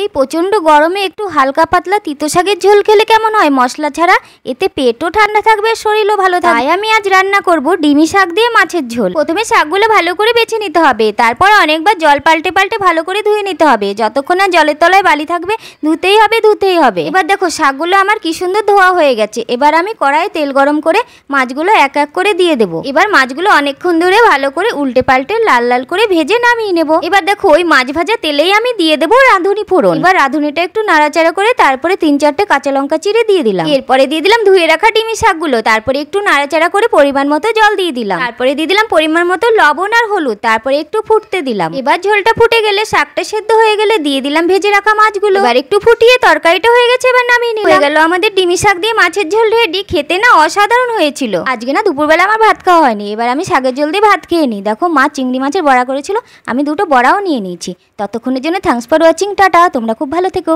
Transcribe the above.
এই প্রচন্ড গরমে একটু হালকা পাতলা তিতো শাকের ঝোল খেলে কেমন হয় মশলা ছাড়া। এতে পেটও ঠান্ডা থাকবে, শরীরও ভালো থাকবে। তাই আমি আজ রান্না করব ডিমি শাক দিয়ে মাছের ঝোল। প্রথমে শাকগুলো ভালো করে বেছে নিতে হবে, তারপর অনেকবার জল পাল্টে পাল্টে ভালো করে ধুয়ে নিতে হবে। যতক্ষণ না জলের তলায় বালি থাকবে ধুতেই হবে। এবার দেখো শাকগুলো আমার কি সুন্দর ধোয়া হয়ে গেছে। এবার আমি কড়াইয়ে তেল গরম করে মাছগুলো এক এক করে দিয়ে দেবো। এবার মাছগুলো অনেকক্ষণ ধরে ভালো করে উল্টে পাল্টে লাল লাল করে ভেজে নামিয়ে নেবো। এবার দেখো ওই মাছ ভাজা তেলেই আমি দিয়ে দেবো রাঁধুনি ফোড়ন। এবার রাঁধুনিটা একটু নাড়াচাড়া করে তারপরে 3-4টে কাঁচা লঙ্কা চিড়ে দিয়ে দিলাম। এরপরে দিয়ে দিলাম ধুয়ে রাখা ডিমি শাকগুলো। তারপরে একটু নাড়াচাড়া করে পরিমাণ মতো জল দিয়ে দিলাম। তারপরে দিয়ে দিলাম পরিমাণ মতো লবণ আর হলুদ। তারপরে একটু ফুটতে দিলাম। এবার ঝোলটা ফুটে গেলে শাকটা সেদ্ধ হয়ে গেলে দিয়ে দিলাম ভেজে রাখা মাছগুলো। এবার একটু ফুটিয়ে তরকারিটা হয়ে গেছে, এবার নামিয়ে নিলাম। হয়ে গেল আমাদের ডিমি শাক দিয়ে মাছের ঝোল রেডি। খেতে না অসাধারণ হয়েছিল। আজকে না দুপুরবেলা আমার ভাত খাওয়া হয়নি। এবার আমি শাকের ঝোল দিয়ে ভাত খেয়ে নিই। দেখো মা চিংড়ি মাছের বড়া করেছিল, আমি 2টো বড়াও নিয়ে নিয়েছি। ততক্ষণের জন্য থ্যাঙ্কস ফর ওয়াচিং, টাটা। তোমরা খুব ভালো থেকো।